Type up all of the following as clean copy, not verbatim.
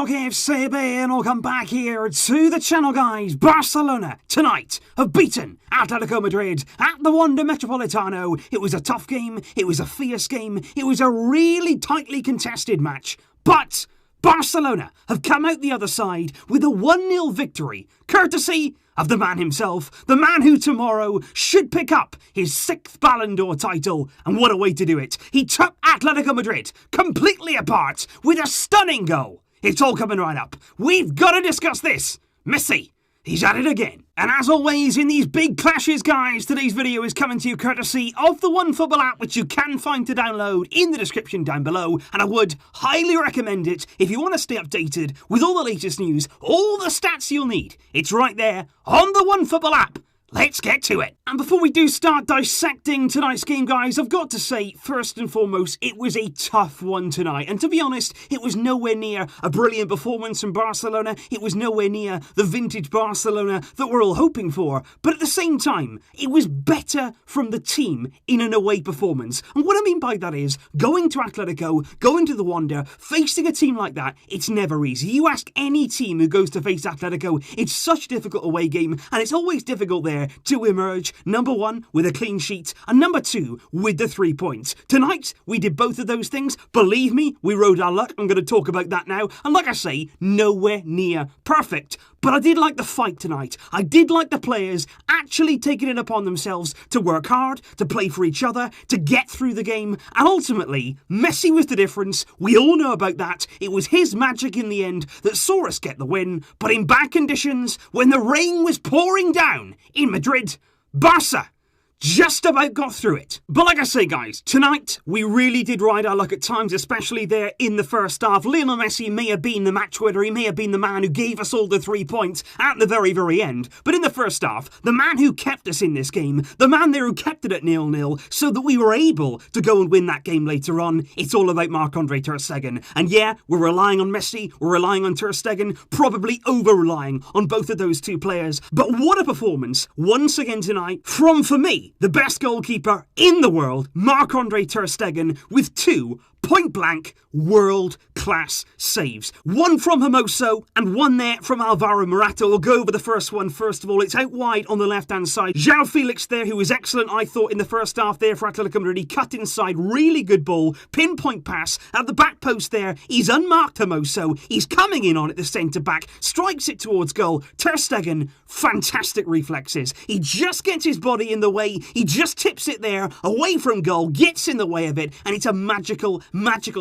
Talk FC, and welcome back here to the channel, guys. Barcelona tonight have beaten Atletico Madrid at the Wanda Metropolitano. It was a tough game, it was a fierce game, it was a really tightly contested match, but Barcelona have come out the other side with a 1-0 victory, courtesy of the man himself, the man who tomorrow should pick up his 6th Ballon d'Or title, and what a way to do it. He took Atletico Madrid completely apart with a stunning goal. It's all coming right up. We've got to discuss this. Messi, he's at it again. And as always, in these big clashes, guys, today's video is coming to you courtesy of the OneFootball app, which you can find to download in the description down below. And I would highly recommend it if you want to stay updated with all the latest news, all the stats you'll need. It's right there on the OneFootball app. Let's get to it. And before we do start dissecting tonight's game, guys, I've got to say, first and foremost, it was a tough one tonight. And to be honest, it was nowhere near a brilliant performance from Barcelona. It was nowhere near the vintage Barcelona that we're all hoping for. But at the same time, it was better from the team in an away performance. And what I mean by that is, going to Atletico, going to the Wanda, facing a team like that, it's never easy. You ask any team who goes to face Atletico, it's such a difficult away game, and it's always difficult there to emerge, number one, with a clean sheet, and number two, with the 3 points. Tonight, we did both of those things. Believe me, we rode our luck. I'm going to talk about that now. And like I say, nowhere near perfect. But I did like the fight tonight. I did like the players actually taking it upon themselves to work hard, to play for each other, to get through the game. And ultimately, Messi was the difference. We all know about that. It was his magic in the end that saw us get the win. But in bad conditions, when the rain was pouring down in Madrid, Barça just about got through it. But like I say, guys, tonight we really did ride our luck at times, especially there in the first half. Lionel Messi may have been the match winner. He may have been the man who gave us all the 3 points at the very, very end. But in the first half, the man who kept us in this game, the man there who kept it at 0-0 so that we were able to go and win that game later on, it's all about Marc-Andre Ter Stegen. And yeah, we're relying on Messi, we're relying on Ter Stegen, probably over-relying on both of those two players. But what a performance once again tonight from, for me, the best goalkeeper in the world, Marc-Andre Ter Stegen, with 2 point-blank world-class saves. One from Hermoso and one there from Alvaro Morata. We'll go over the first one first of all. It's out wide on the left-hand side. João Felix there, who was excellent, I thought, in the first half there for Atletico Madrid. He cut inside, really good ball, pinpoint pass at the back post there. He's unmarked Hermoso. He's coming in on it, the centre-back, strikes it towards goal. Ter Stegen, fantastic reflexes. He just gets his body in the way. He just tips it there, away from goal, gets in the way of it, and it's a magical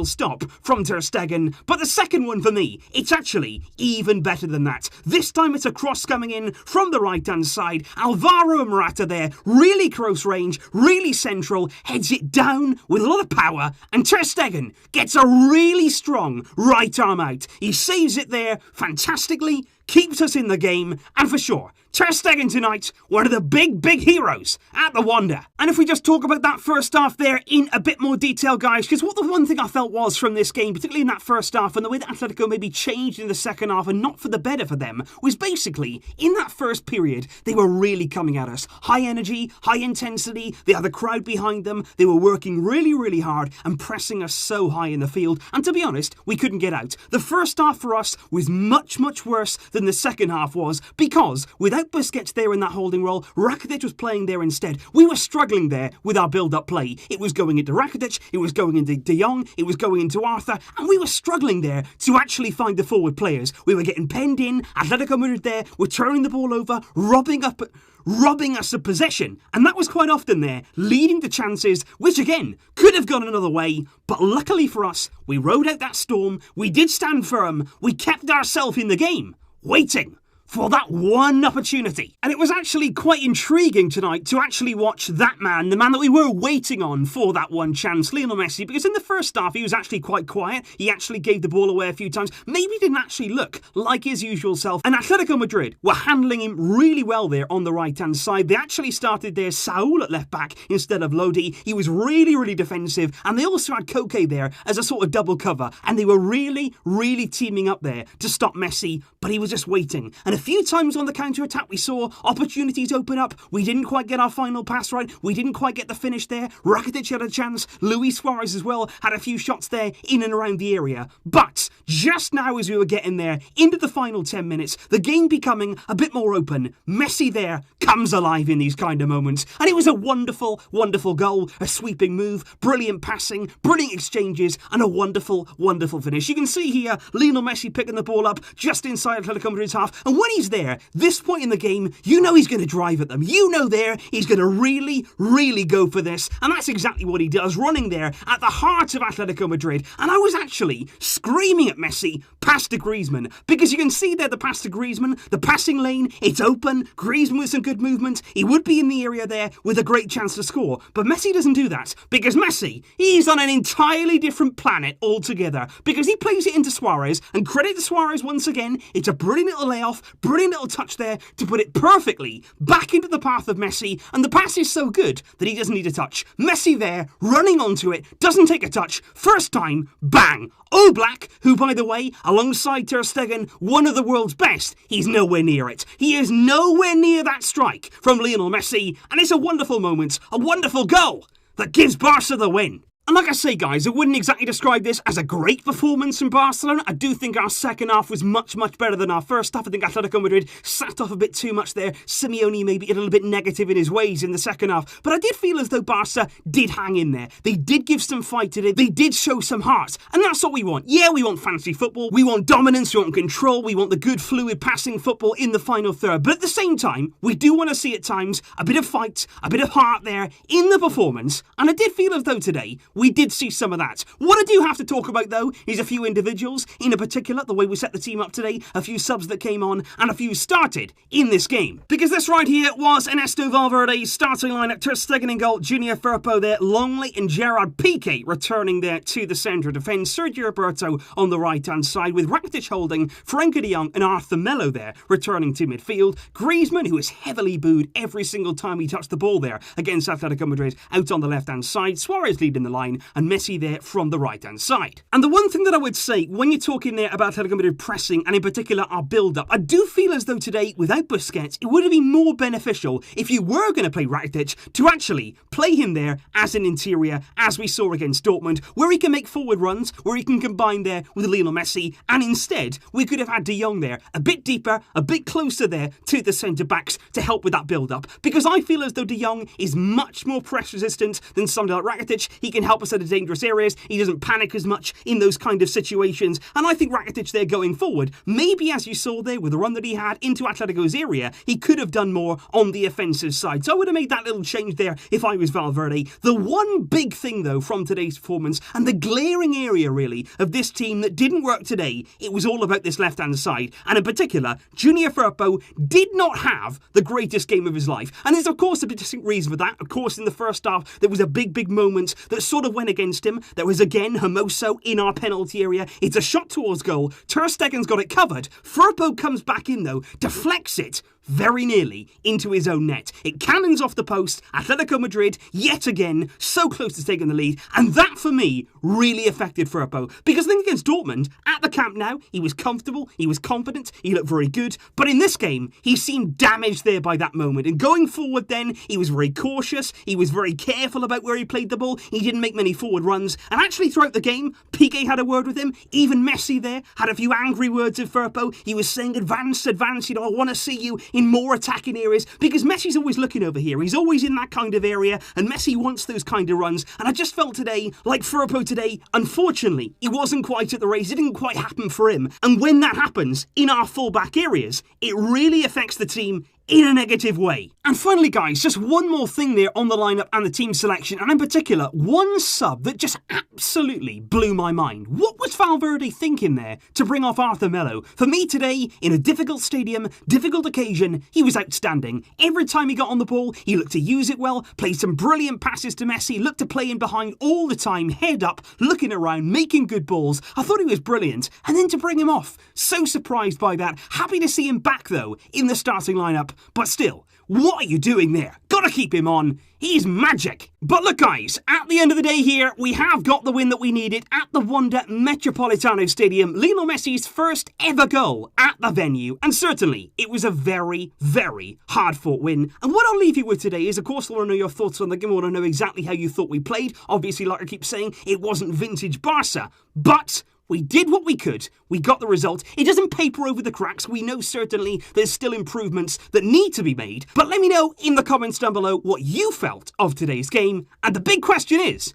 stop from Ter Stegen. But the second one for me, it's actually even better than that. This time it's a cross coming in from the right-hand side. Alvaro Morata there, really close range, really central, heads it down with a lot of power, and Ter Stegen gets a really strong right arm out. He saves it there fantastically, keeps us in the game, and for sure, Ter Stegen tonight, one of the big heroes at the Wanda. And if we just talk about that first half there in a bit more detail, guys, because what the one thing I felt was from this game, particularly in that first half, and the way that Atletico maybe changed in the second half, and not for the better for them, was basically, in that first period, they were really coming at us. High energy, high intensity, they had the crowd behind them, they were working really hard, and pressing us so high in the field, and to be honest, we couldn't get out. The first half for us was much worse than the second half was, because without Busquets there in that holding role, Rakitic was playing there instead. We were struggling there with our build-up play. It was going into Rakitic, it was going into De Jong, it was going into Arthur, and we were struggling there to actually find the forward players. We were getting penned in, Atletico Madrid there, were turning the ball over, robbing us of possession, and that was quite often there, leading to chances which again could have gone another way, but luckily for us, we rode out that storm, we did stand firm, we kept ourselves in the game, waiting for that one opportunity. And it was actually quite intriguing tonight to actually watch that man, the man that we were waiting on for that one chance, Lionel Messi, because in the first half he was actually quite quiet. He actually gave the ball away a few times, maybe didn't actually look like his usual self. And Atletico Madrid were handling him really well there on the right-hand side. They actually started there Saul at left-back instead of Lodi. He was really defensive, and they also had Koke there as a sort of double cover, and they were really teaming up there to stop Messi, but he was just waiting. And few times on the counter-attack we saw opportunities open up. We didn't quite get our final pass right. We didn't quite get the finish there. Rakitic had a chance. Luis Suarez as well had a few shots there in and around the area. But just now as we were getting there, into the final 10 minutes, the game becoming a bit more open, Messi there comes alive in these kind of moments. And it was a wonderful, wonderful goal, a sweeping move, brilliant passing, brilliant exchanges, and a wonderful, wonderful finish. You can see here Lionel Messi picking the ball up just inside Atletico Madrid's half. And when he's there, this point in the game, you know he's going to drive at them. You know there, he's going to really, really go for this. And that's exactly what he does, running there at the heart of Atletico Madrid. And I was actually screaming at Messi, pass to Griezmann, because you can see there the pass to Griezmann, the passing lane, it's open, Griezmann with some good movement, he would be in the area there with a great chance to score, but Messi doesn't do that, because Messi, he's on an entirely different planet altogether, because he plays it into Suarez, and credit to Suarez once again, it's a brilliant little layoff, brilliant little touch there to put it perfectly back into the path of Messi, and the pass is so good that he doesn't need a touch. Messi there, running onto it, doesn't take a touch, first time, bang! Oblak, who by the way, alongside Ter Stegen, one of the world's best, he's nowhere near it. He is nowhere near that strike from Lionel Messi, and it's a wonderful moment, a wonderful goal that gives Barca the win. And like I say, guys, I wouldn't exactly describe this as a great performance from Barcelona. I do think our second half was much, much better than our first half. I think Atletico Madrid sat off a bit too much there. Simeone maybe a little bit negative in his ways in the second half. But I did feel as though Barca did hang in there. They did give some fight today. They did show some heart. And that's what we want. Yeah, we want fancy football. We want dominance. We want control. We want the good, fluid passing football in the final third. But at the same time, we do want to see at times a bit of fight, a bit of heart there in the performance. And I did feel as though today we did see some of that. What I do have to talk about, though, is a few individuals, in particular, the way we set the team up today, a few subs that came on, and a few started in this game. Because this right here was Ernesto Valverde's starting lineup. Ter Stegen in goal, Junior Firpo there, Longley and Gerard Piqué returning there to the centre of defence, Sergio Roberto on the right-hand side, with Rakitic holding, Frenkie de Jong and Arthur Melo there, returning to midfield. Griezmann, who is heavily booed every single time he touched the ball there against Atletico Madrid, out on the left-hand side, Suarez leading the line, and Messi there from the right-hand side. And the one thing that I would say, when you're talking there about Atletico Madrid pressing, and in particular our build-up, I do feel as though today, without Busquets, it would have been more beneficial if you were going to play Rakitic to actually play him there as an interior, as we saw against Dortmund, where he can make forward runs, where he can combine there with Lionel Messi, and instead, we could have had De Jong there, a bit deeper, a bit closer there to the centre-backs to help with that build-up, because I feel as though De Jong is much more press-resistant than somebody like Rakitic. He can help us at a dangerous areas, he doesn't panic as much in those kind of situations, and I think Rakitic there going forward, maybe as you saw there with the run that he had into Atletico's area, he could have done more on the offensive side. So I would have made that little change there if I was Valverde. The one big thing though from today's performance, and the glaring area really of this team that didn't work today, it was all about this left hand side, and in particular Junior Firpo did not have the greatest game of his life, and there's of course a distinct reason for that. Of course in the first half there was a big moment that sort of went against him. There was again Hermoso in our penalty area. It's a shot towards goal. Ter Stegen's got it covered. Firpo comes back in though, deflects it very nearly into his own net. It cannons off the post. Atletico Madrid, yet again, so close to taking the lead. And that, for me, really affected Firpo. Because I think against Dortmund, at the Camp Nou, he was comfortable, he was confident, he looked very good. But in this game, he seemed damaged there by that moment. And going forward then, he was very cautious, he was very careful about where he played the ball, he didn't make many forward runs. And actually throughout the game, Piqué had a word with him. Even Messi there had a few angry words of Firpo. He was saying, advance, I want to see you in more attacking areas, because Messi's always looking over here. He's always in that kind of area, and Messi wants those kind of runs. And I just felt today, like Firpo today, unfortunately, he wasn't quite at the race. It didn't quite happen for him. And when that happens in our full-back areas, it really affects the team in a negative way. And finally, guys, just one more thing there on the lineup and the team selection, and in particular, one sub that just absolutely blew my mind. What was Valverde thinking there to bring off Arthur Melo? For me today, in a difficult stadium, difficult occasion, he was outstanding. Every time he got on the ball, he looked to use it well, played some brilliant passes to Messi, looked to play in behind all the time, head up, looking around, making good balls. I thought he was brilliant. And then to bring him off, so surprised by that. Happy to see him back, though, in the starting lineup. But still, What are you doing there? Gotta keep him on. He's magic. But look guys, at the end of the day here, we have got the win that we needed at the Wanda Metropolitano Stadium. Lionel Messi's first ever goal at the venue. And certainly, it was a very, very hard-fought win. And what I'll leave you with today is, of course, I want to know your thoughts on the game. I want to know exactly how you thought we played. Obviously, like I keep saying, it wasn't vintage Barça. But we did what we could, we got the result. It doesn't paper over the cracks, we know certainly there's still improvements that need to be made, but let me know in the comments down below what you felt of today's game, and the big question is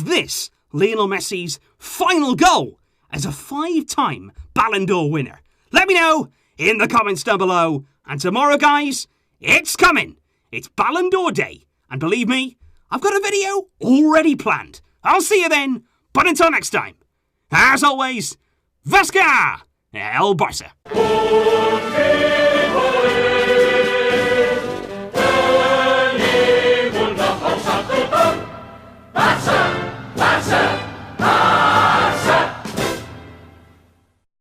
this Lionel Messi's final goal as a 5-time Ballon d'Or winner? Let me know in the comments down below, and tomorrow guys, it's coming, it's Ballon d'Or Day, and believe me, I've got a video already planned. I'll see you then, but until next time, as always, Vasca el Barça. Barça!